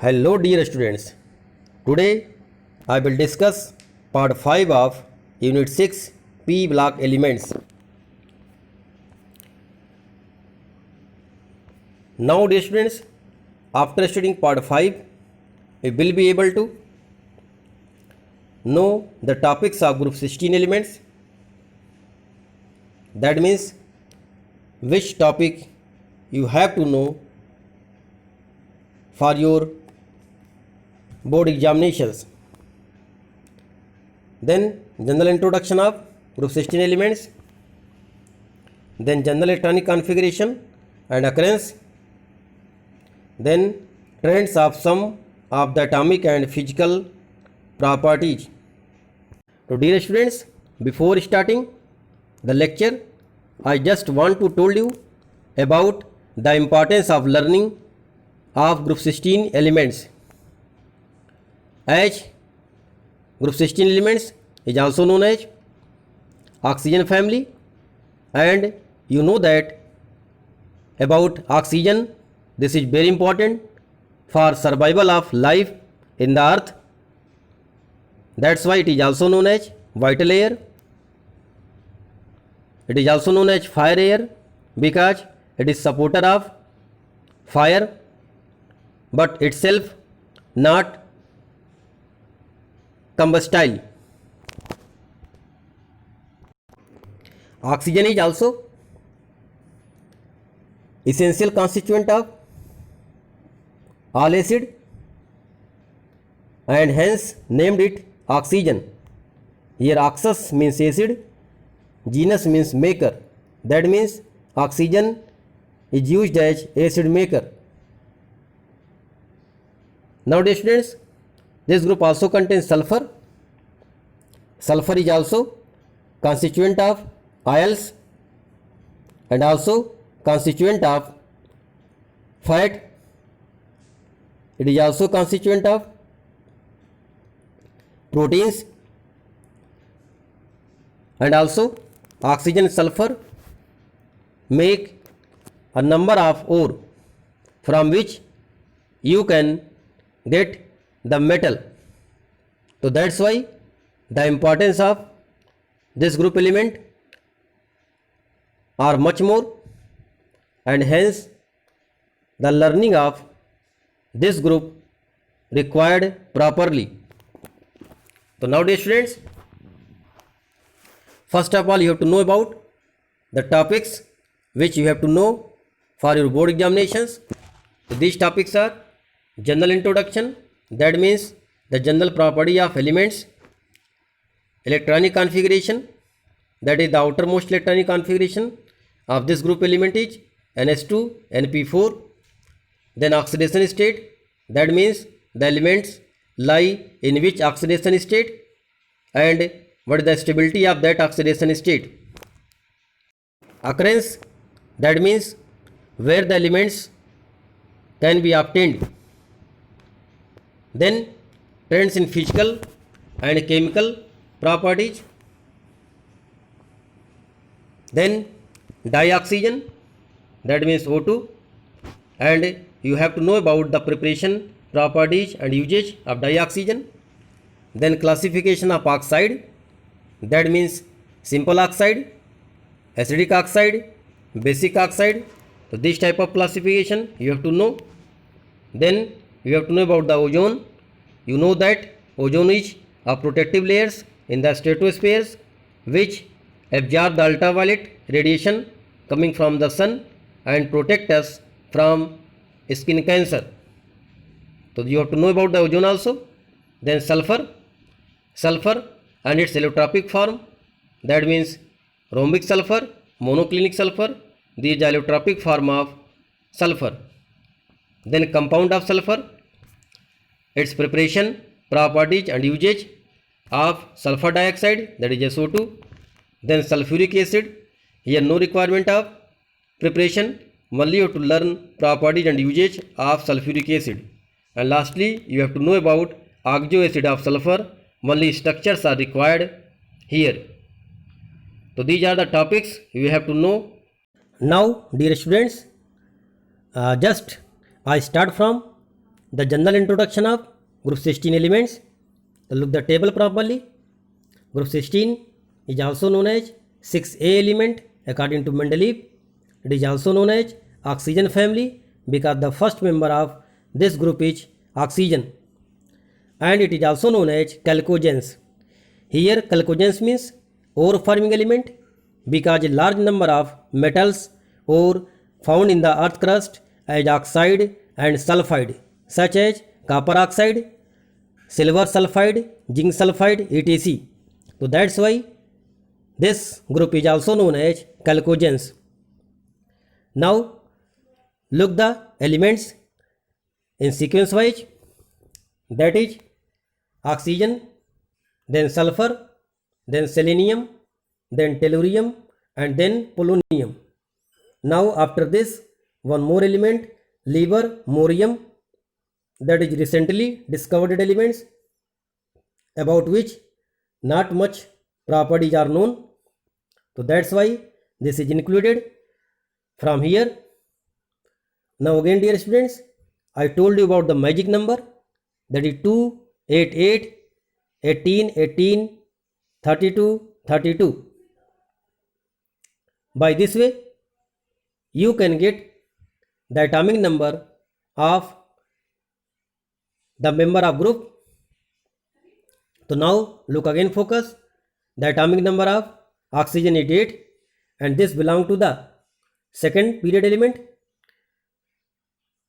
Hello dear students. Today I will discuss part 5 of unit 6 P block elements. Now dear students, after studying part 5 we will be able to know the topics of group 16 elements. That means which topic you have to know for your board examinations. Then general introduction of group 16 elements, then general electronic configuration and occurrence, then trends of some of the atomic and physical properties. So dear students, before starting the lecture, I just want to tell you about the importance of learning of group 16 elements. As group 16 elements is also known as oxygen family, and you know that about oxygen, this is very important for survival of life in the earth. That's why it is also known as vital air. It is also known as fire air because it is supporter of fire but itself not combustible. Oxygen is also essential constituent of all acid and hence named it oxygen. Here oxus means acid, genus means maker. That means oxygen is used as acid maker. Now dear students, this group also contains sulfur. Sulfur is also constituent of oils and also constituent of fat. It is also constituent of proteins, and also oxygen and sulfur make a number of ore from which you can get the metal. So that's why the importance of this group element are much more, and hence the learning of this group required properly. So now dear students, first of all you have to know about the topics which you have to know for your board examinations. So these topics are general introduction, that means the general property of elements, electronic configuration, that is the outermost electronic configuration of this group element is NH2, NP4, then oxidation state, that means the elements lie in which oxidation state and what is the stability of that oxidation state. Occurrence, that means where the elements can be obtained. Then trends in physical and chemical properties. Then dioxygen, that means O2, and you have to know about the preparation properties and usage of dioxygen. Then classification of oxide, that means simple oxide, acidic oxide, basic oxide. So this type of classification you have to know. Then you have to know about the ozone. You know that ozone is a protective layers in the stratosphere which absorb the ultraviolet radiation coming from the sun and protect us from skin cancer. So you have to know about the ozone also. Then sulfur and its allotropic form, that means rhombic sulfur, monoclinic sulfur, these are allotropic form of sulfur. Then compound of sulfur, its preparation, properties and usage of sulfur dioxide, that is SO2. Then sulfuric acid, here no requirement of preparation, only you have to learn properties and usage of sulfuric acid. And lastly you have to know about oxo acid of sulfur, only structures are required here. So these are the topics you have to know. Now dear students, just I start from the general introduction of group 16 elements. So look the table properly. Group 16 is also known as 6A element according to Mendeleev. It is also known as oxygen family because the first member of this group is oxygen, and it is also known as chalcogens. Here chalcogens means ore forming element because a large number of metals ore found in the earth crust as oxide and sulfide such as copper oxide, silver sulfide, zinc sulfide, etc. So that's why this group is also known as chalcogens. Now look the elements in sequence wise, that is oxygen, then sulfur, then selenium, then tellurium, and then polonium. Now after this one more element, livermorium, that is recently discovered elements about which not much properties are known. So that's why this is included from here. Now again dear students, I told you about the magic number, that is 2, 8, 8, 18, 18, 32, 32. By this way, you can get the atomic number of the member of group. So now look again, focus. The atomic number of oxygen is 8, and this belongs to the second period element.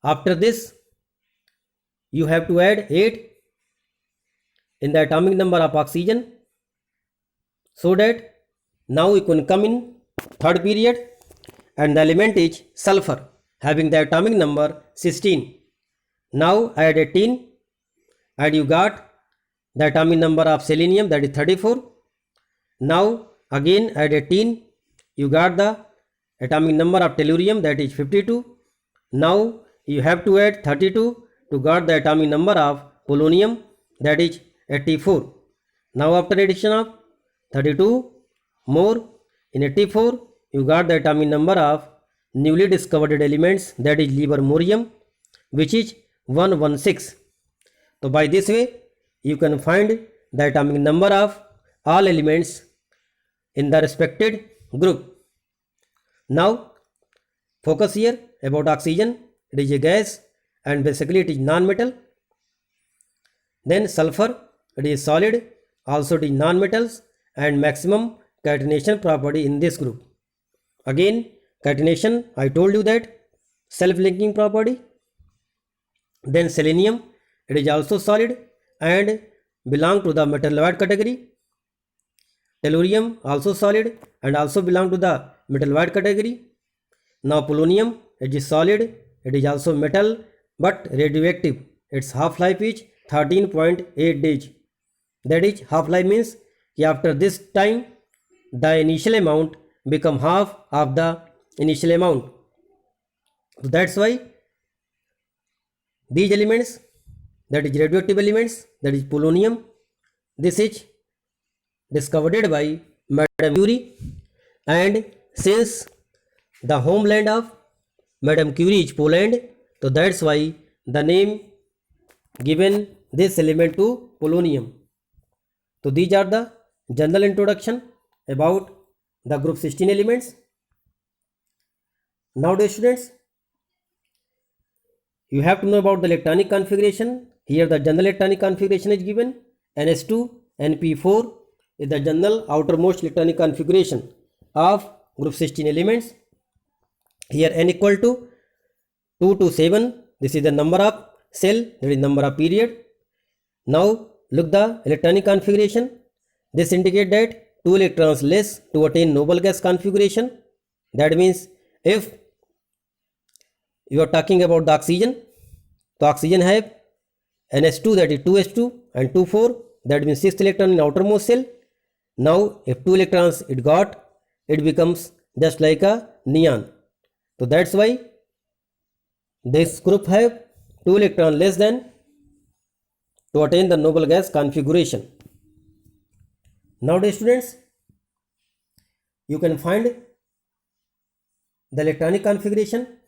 After this, you have to add 8 in the atomic number of oxygen, so that now you can come in third period, and the element is sulfur having the atomic number 16. Now add 18 and you got the atomic number of selenium, that is 34. Now again add 18, you got the atomic number of tellurium, that is 52. Now you have to add 32 to got the atomic number of polonium, that is 84. Now after addition of 32 more in 84, you got the atomic number of newly discovered elements, that is livermorium, which is 116. So by this way you can find the atomic number of all elements in the respected group. Now focus here about oxygen. It is a gas and basically it is non-metal. Then sulfur, it is solid, also it is non-metals and maximum catenation property in this group. Again catenation, I told you that self-linking property. Then selenium, it is also solid and belong to the metalloid category. Tellurium also solid and also belong to the metalloid category. Now polonium, it is solid, it is also metal but radioactive. Its half-life is 13.8 days. That is, half-life means after this time the initial amount become half of the initial amount. So that's why these elements, that is radioactive elements, that is polonium, this is discovered by Madame Curie, and since the homeland of Madame Curie is Poland, so that's why the name given this element to polonium. So these are the general introduction about the group 16 elements. Now dear students, you have to know about the electronic configuration. Here the general electronic configuration is given. NS2, NP4 is the general outermost electronic configuration of group 16 elements. Here n equal to 2 to 7. This is the number of cell, that is number of period. Now look the electronic configuration. This indicates that 2 electrons less to attain noble gas configuration. That means if you are talking about the oxygen, so oxygen have NS2, that is 2s2 and 2,4, that means 6th electron in outermost cell. Now if 2 electrons it got, it becomes just like a neon. So that's why this group have 2 electron less than to attain the noble gas configuration. Now dear students, you can find the electronic configuration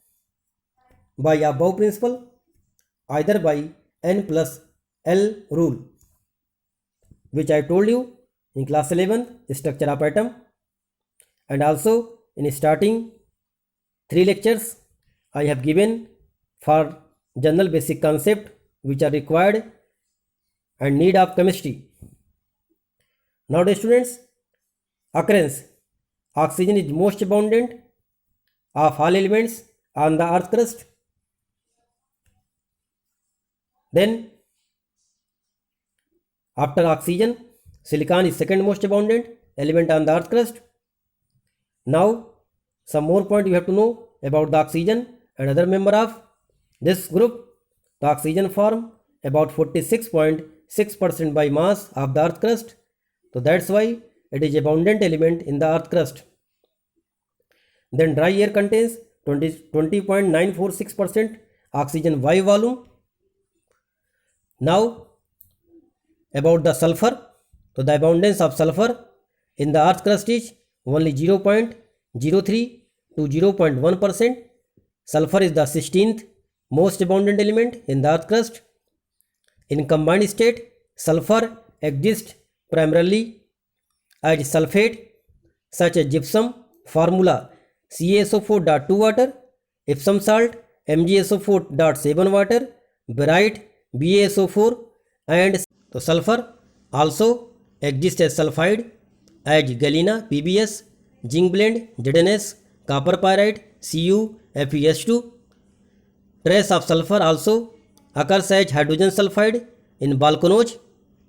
by above principle. either by N plus L rule, which I told you in class 11 structure of atom, and also in starting 3 lectures I have given for general basic concept which are required and need of chemistry. Now dear students, occurrence: oxygen is most abundant of all elements on the earth crust. Then after oxygen, silicon is second most abundant element on the earth crust. Now some more point you have to know about the oxygen and other member of this group. The oxygen form about 46.6% by mass of the earth crust. So that's why it is abundant element in the earth crust. Then dry air contains 20.946% oxygen by volume. Now about the sulfur. So the abundance of sulfur in the earth crust is only 0.03 to 0.1%. Sulfur is the 16th most abundant element in the earth crust. In combined state, sulfur exists primarily as sulfate such as gypsum, formula CaSO4.2 water, Epsom salt MgSO4.7 water, barite BaSO4, and so sulfur also exists as sulfide as galena PbS, zinc blende ZnS, copper pyrite Cu FeS2. Trace of sulfur also occurs as hydrogen sulfide in volcanoes.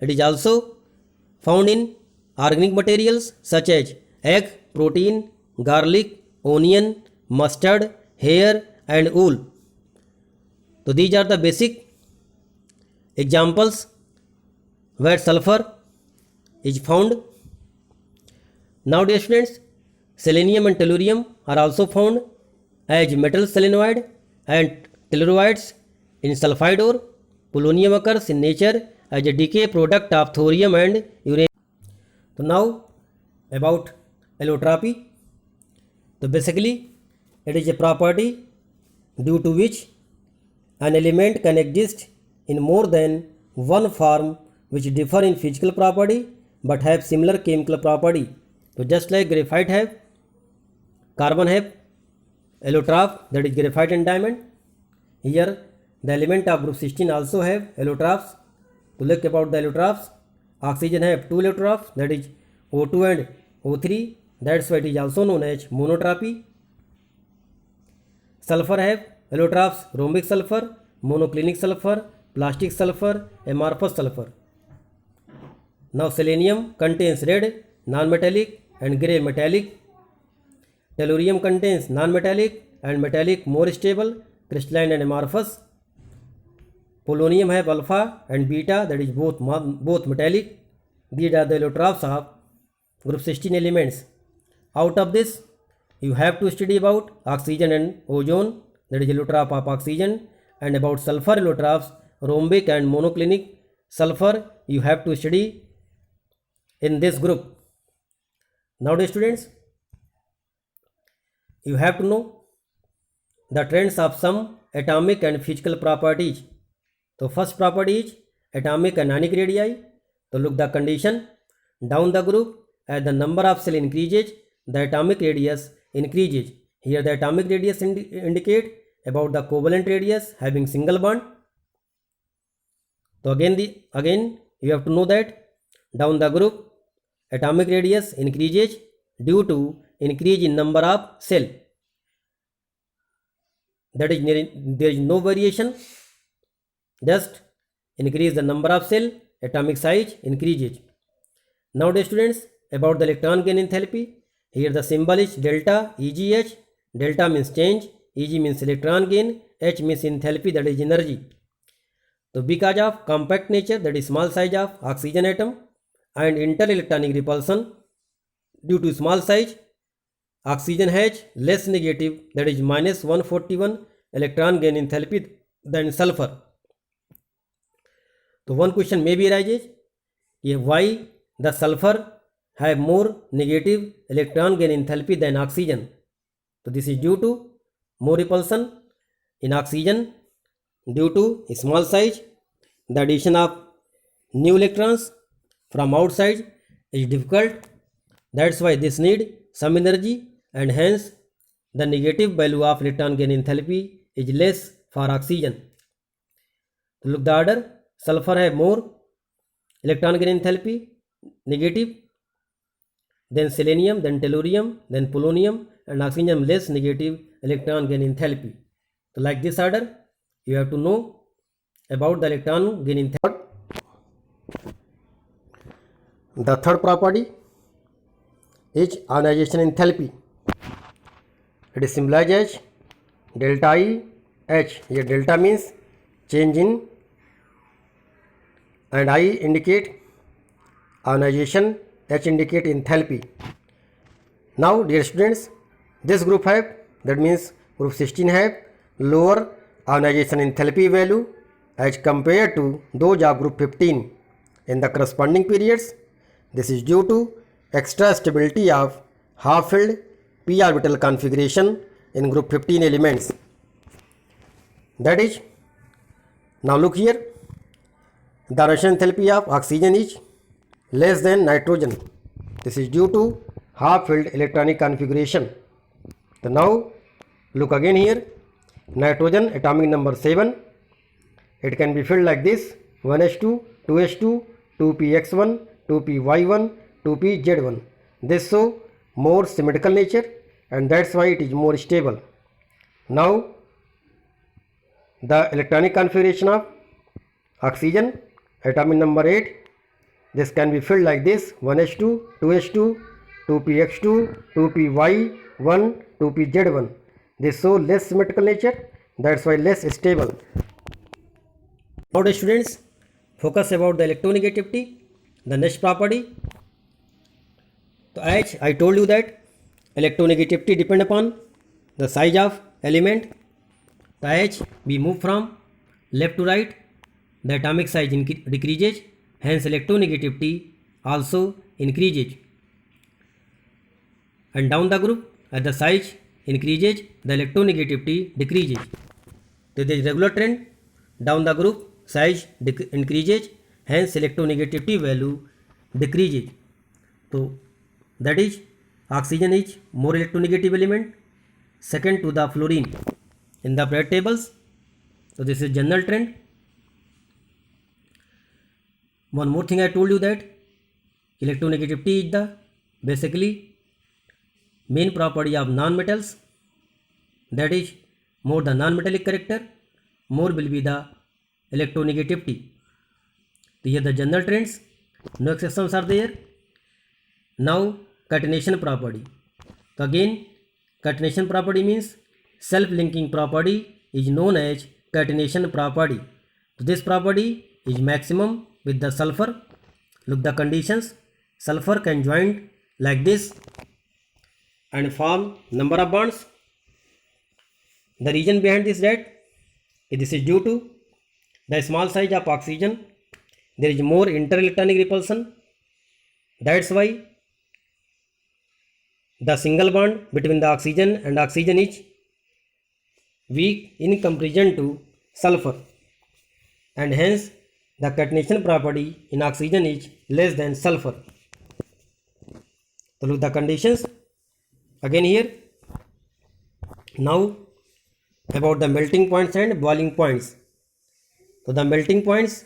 It is also found in organic materials such as egg, protein, garlic, onion, mustard, hair and wool. So these are the basic examples where sulfur is found. Now dear students, selenium and tellurium are also found as metal selenoid and tellurides in sulfide ore. Polonium occurs in nature as a decay product of thorium and uranium. So now about allotropy. So basically it is a property due to which an element can exist in more than one form which differ in physical property but have similar chemical property. So just like graphite have, carbon have allotrope, that is graphite and diamond. Here the element of group 16 also have allotropes. To look about the allotropes, oxygen have 2 allotropes, that is O2 and O3. That's why it is also known as monotropy. Sulfur have allotropes: rhombic sulfur, monoclinic sulfur, plastic sulfur, amorphous sulfur. Now selenium contains red, non-metallic and grey metallic. Tellurium contains non-metallic and metallic, more stable, crystalline and amorphous. Polonium have alpha and beta, that is both metallic. These are the allotropes of group 16 elements. Out of this, you have to study about oxygen and ozone, that is allotrope of oxygen, and about sulfur allotropes, rhombic and monoclinic sulfur you have to study in this group. Now dear students, you have to know the trends of some atomic and physical properties. So first property is atomic and ionic radii. So look the condition. Down the group, as the number of cell increases, the atomic radius increases. Here the atomic radius indicate about the covalent radius having single bond. So again you have to know that down the group atomic radius increases due to increase in number of cell. That is, there is no variation, just increase the number of cell, atomic size increases. Now dear students, about the electron gain enthalpy. Here the symbol is delta EgH. Delta means change, Eg means electron gain, H means enthalpy, that is energy. So because of compact nature, that is small size of oxygen atom, and interelectronic repulsion, due to small size, oxygen has less negative, that is minus 141 electron gain enthalpy than sulfur. So one question may be arises, why the sulfur have more negative electron gain enthalpy than oxygen? So this is due to more repulsion in oxygen due to small size, the addition of new electrons from outside is difficult. That's why this need some energy, and hence the negative value of electron gain enthalpy is less for oxygen. Look the order. Sulfur have more electron gain enthalpy, negative, then selenium, then tellurium, then polonium, and oxygen less negative electron gain enthalpy. So like this order, you have to know about the electron gain enthalpy. The third property is ionization enthalpy. It is symbolized as delta I H. Here delta means change in, and I indicate ionization, H indicate enthalpy. Now dear students, this group have, that means group 16 have lower ionization enthalpy value as compared to those of group 15 in the corresponding periods. This is due to extra stability of half-filled p orbital configuration in group 15 elements. That is, now look here, the ionization enthalpy of oxygen is less than nitrogen. This is due to half-filled electronic configuration. So now look again here, nitrogen atomic number 7, it can be filled like this: 1s2, 2s2, 2px1, 2py1, 2pz1. This show more symmetrical nature, and that's why it is more stable. Now the electronic configuration of oxygen atomic number 8, this can be filled like this: 1s2, 2s2, 2px2, 2py1, 2pz1. This show less symmetrical nature, that's why less stable. Now the students, focus about the electronegativity, the next property. So as I told you that electronegativity depend upon the size of element. So as we move from left to right, the atomic size decreases, hence electronegativity also increases. And down the group, as the size increases, the electronegativity decreases. So there is regular trend, down the group size increases, hence electronegativity value decreases. So that is, oxygen is more electronegative element, second to the fluorine in the periodic tables. So this is general trend. One more thing I told you, that electronegativity is the basically main property of non-metals. That is, more the non-metallic character, more will be the electronegativity. So here the general trends, no exceptions are there. Now catenation property. So again, catenation property means self-linking property is known as catenation property. So this property is maximum with the sulfur. Look the conditions. Sulfur can join like this and form number of bonds. The reason behind this, that this is due to the small size of oxygen. There is more interelectronic repulsion. That's why the single bond between the oxygen and oxygen is weak in comparison to sulfur, and hence the catenation property in oxygen is less than sulfur. So look the conditions again here. Now about the melting points and boiling points. So the melting points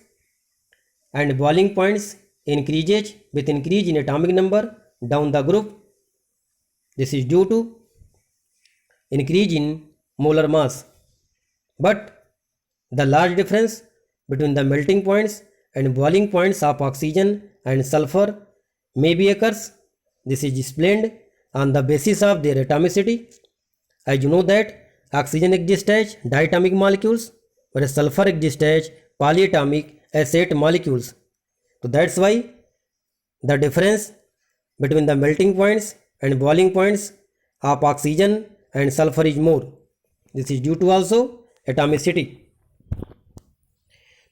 and boiling points increases with increase in atomic number down the group. This is due to increase in molar mass. But the large difference between the melting points and boiling points of oxygen and sulfur maybe occurs. This is explained on the basis of their atomicity. As you know that oxygen exists as diatomic molecules, whereas sulfur exists as polyatomic acid molecules. So that's why the difference between the melting points and boiling points of oxygen and sulfur is more. This is due to also atomicity.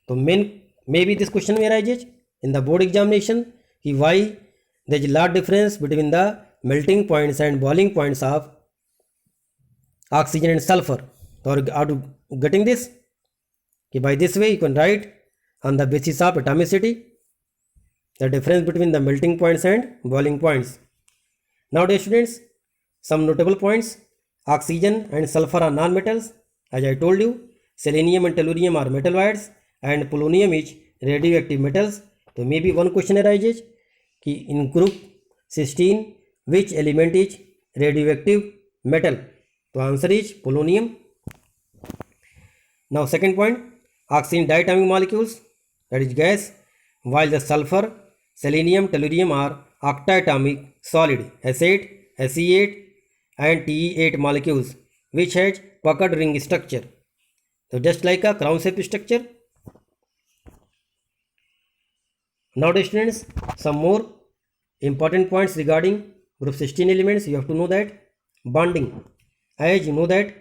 So maybe this question arises in the board examination, why there is a large difference between the melting points and boiling points of oxygen and sulfur. Are you getting this? By this way you can write on the basis of atomicity the difference between the melting points and boiling points. Now dear students, some notable points: oxygen and sulfur are non-metals. As I told you, selenium and tellurium are metalloids and polonium is radioactive metals. So maybe one question arises कि in group 16 which element is radioactive metal? So answer is polonium. Now second point, oxygen diatomic molecules, that is gas, while the sulfur, selenium, tellurium are octatomic solid S8, Se8 and Te8 molecules which has puckered ring structure. So just like a crown shape structure. Now dear students, some more important points regarding group 16 elements. You have to know that bonding. As you know that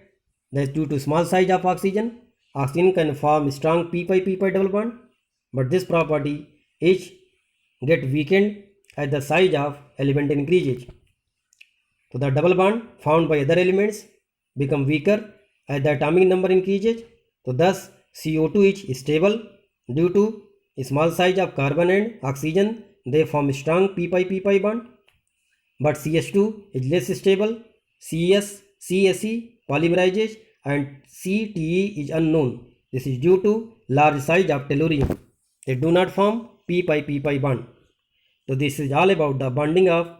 due to small size of oxygen can form strong p-pi double bond, but this property is get weakened as the size of element increases. So the double bond found by other elements become weaker as the atomic number increases. So thus CO2 is stable due to a small size of carbon and oxygen. They form strong p-pi bond, but CH2 is less stable. CSE polymerizes and CTE is unknown. This is due to large size of tellurium. They do not form p-pi bond. So this is all about the bonding of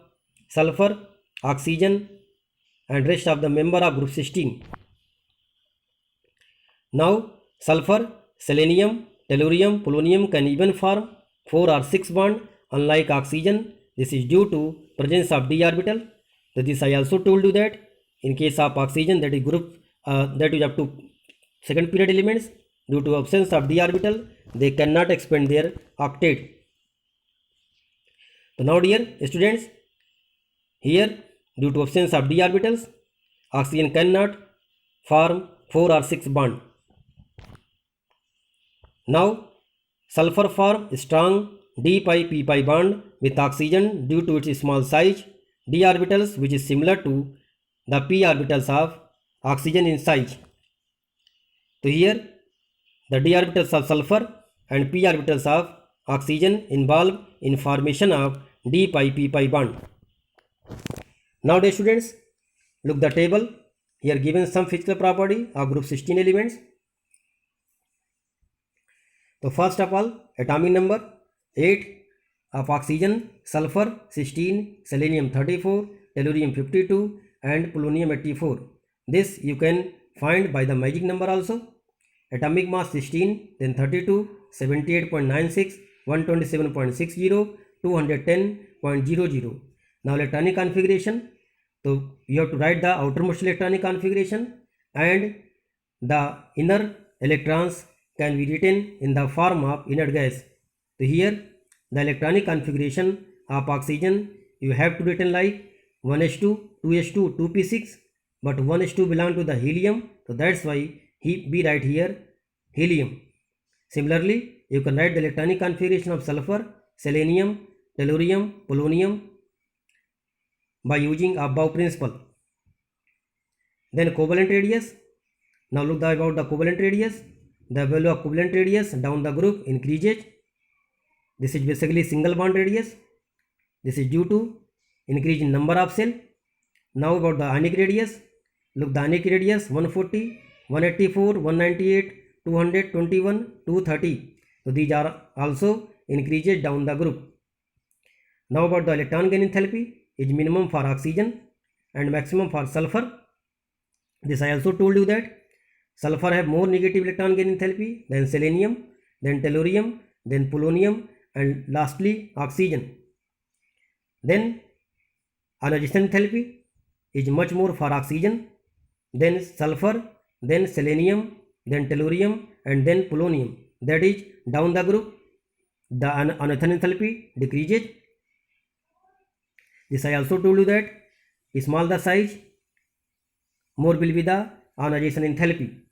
sulfur, oxygen and rest of the member of group 16. Now sulfur, selenium, tellurium, polonium can even form 4 or 6 bond unlike oxygen. This is due to presence of d orbital. So this I also told you that in case of oxygen, that is group that is up to second period elements, due to absence of d orbital they cannot expand their octet. So now dear students, here due to absence of d orbitals oxygen cannot form 4 or 6 bond. Now sulfur form strong d-pi-p-pi bond with oxygen due to its small size, d orbitals which is similar to the p orbitals of oxygen in size. So here the d orbitals of sulfur and p orbitals of oxygen involved in formation of d-pi-p-pi bond. Now dear students, look the table. Here given some physical property of group 16 elements. So first of all, atomic number 8 of oxygen, sulfur 16, selenium 34, tellurium 52 and polonium 84. This you can find by the magic number also. Atomic mass 16, then 32, 78.96, 127.60, 210.00. Now electronic configuration. So you have to write the outermost electronic configuration and the inner electrons can be written in the form of inert gas. So here the electronic configuration of oxygen you have to written like 1s2, 2s2, 2p6, but 1s2 belong to the helium, so that's why we write here helium. Similarly, you can write the electronic configuration of sulfur, selenium, tellurium, polonium by using above principle. Then covalent radius. Now look about the covalent radius. The value of covalent radius down the group increases. This is basically single bond radius. This is due to increase in number of cell. Now about the ionic radius. Look the ionic radius 140, 184, 198, 221, 230. So these are also increases down the group. Now about the electron gain enthalpy is minimum for oxygen and maximum for sulfur. This I also told you that sulfur have more negative electron gain enthalpy than selenium, then tellurium, then polonium and lastly oxygen. Then ionization enthalpy is much more for oxygen, then sulfur, then selenium, then tellurium and then polonium. That is down the group the ionization enthalpy decreases. This I also told you that small the size, more will be the ionization enthalpy.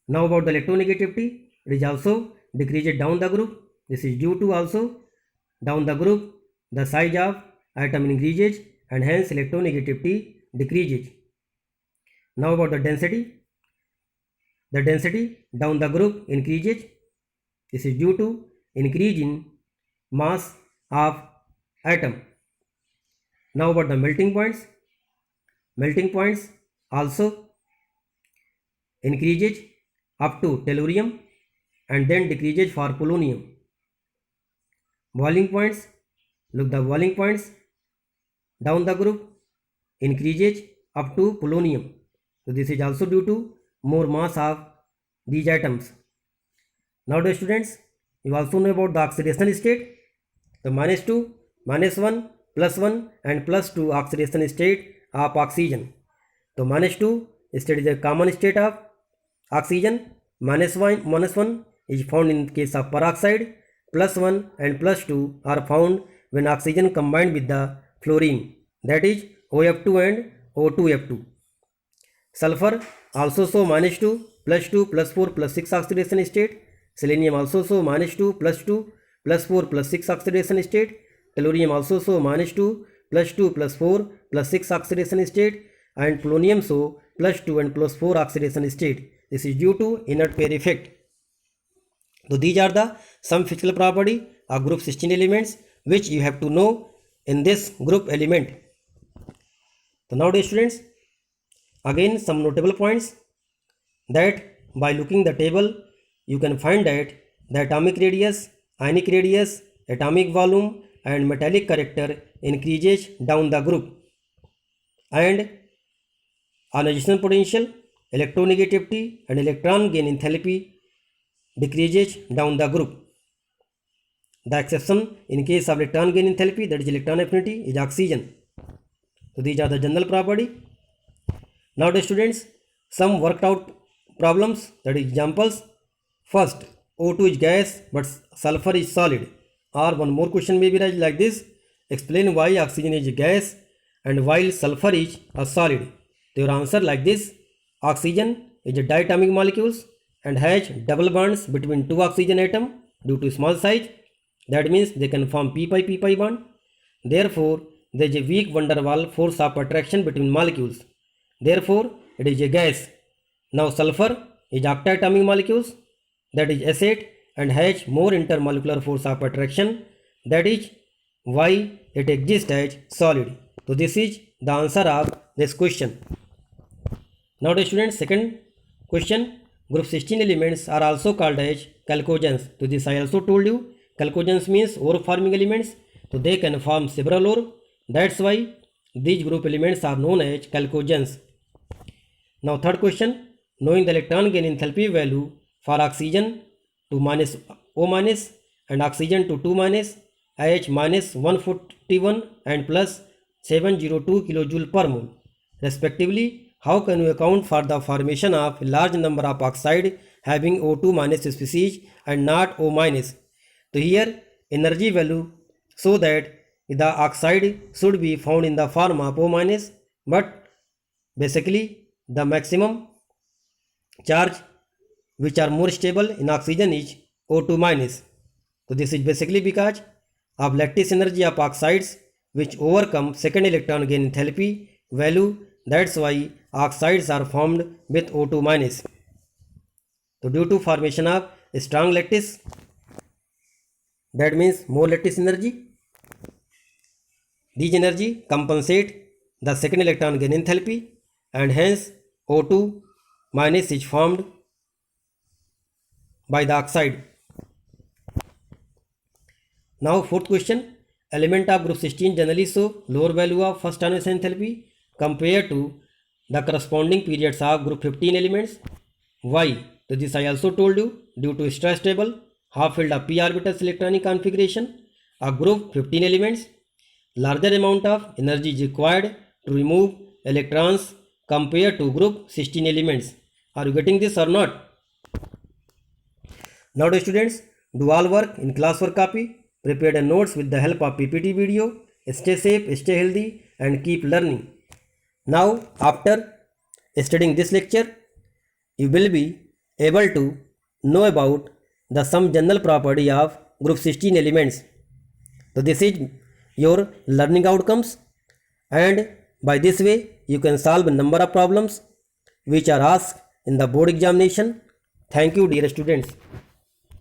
Now about the electronegativity, it is also decreases down the group. This is due to also down the group the size of atom increases and hence electronegativity decreases. Now about the density. the density down the group increases. This is due to increase in mass of atom. Now about the melting points. Melting points also increases up to tellurium and then decreases for polonium. Boiling points, look the boiling points down the group increases up to polonium. So this is also due to more mass of these atoms. Now the students, you also know about the oxidation state. So -2, -1, +1 and +2 oxidation state of oxygen. So -2 state is a common state of oxygen. -1 is found in case of peroxide. +1 and +2 are found when oxygen combined with the fluorine, that is OF2 and O2F2. Sulfur also show -2, +2, +4, +6 oxidation state. Selenium also show -2, +2, +4, +6 oxidation state. Tellurium also show -2, +2, +4, +6 oxidation state, and polonium show +2 and +4 oxidation state. This is due to inert pair effect. So these are the some physical property of group 16 elements which you have to know in this group element. So nowadays students, again some notable points, that by looking the table you can find that the atomic radius, ionic radius, atomic volume and metallic character increases down the group, and ionization potential, electronegativity and electron gain enthalpy decreases down the group. The exception in case of electron gain enthalpy, that is electron affinity, is oxygen. So these are the general property. Now the students, some worked out problems, that is examples. First, O2 is gas but sulfur is solid. Or one more question may be like this: explain why oxygen is a gas and while sulfur is a solid. So your answer like this: oxygen is a diatomic molecules and has double bonds between two oxygen atoms due to small size. That means they can form p-pi bond. Therefore, there is a weak van der Waals force of attraction between molecules. Therefore, it is a gas. Now sulfur is octatomic molecules, that is S8, and has more intermolecular force of attraction. That is why it exists as solid. So this is the answer of this question. Now the students, second question, group 16 elements are also called as chalcogens. So this I also told you, chalcogens means ore forming elements. So they can form several ore. That's why these group elements are known as chalcogens. Now third question, knowing the electron gain enthalpy value for oxygen to -O- and oxygen to 2- IH -141 and +702 kJ per mole respectively, how can we account for the formation of a large number of oxide having O2- species and not O-? So here energy value so that the oxide should be found in the form of O-, but basically the maximum charge which are more stable in oxygen is O2-. So this is basically because of lattice energy of oxides which overcome second electron gain enthalpy value. That's why oxides are formed with O2-. So due to formation of a strong lattice, that means more lattice energy, these energy compensate the second electron gain enthalpy and hence O2- is formed by the oxide. Now fourth question, element of group 16 generally show lower value of first ionization enthalpy compared to the corresponding periods of group 15 elements. Why? So this I also told you, due to stress table, half filled of p orbitals electronic configuration of group 15 elements, larger amount of energy is required to remove electrons compared to group 16 elements. Are you getting this or not? Now the students, do all work in classwork copy, prepare the notes with the help of PPT video. Stay safe, stay healthy and keep learning. Now after studying this lecture, you will be able to know about the some general property of group 16 elements. So this is your learning outcomes, and by this way you can solve a number of problems which are asked in the board examination. Thank you, dear students.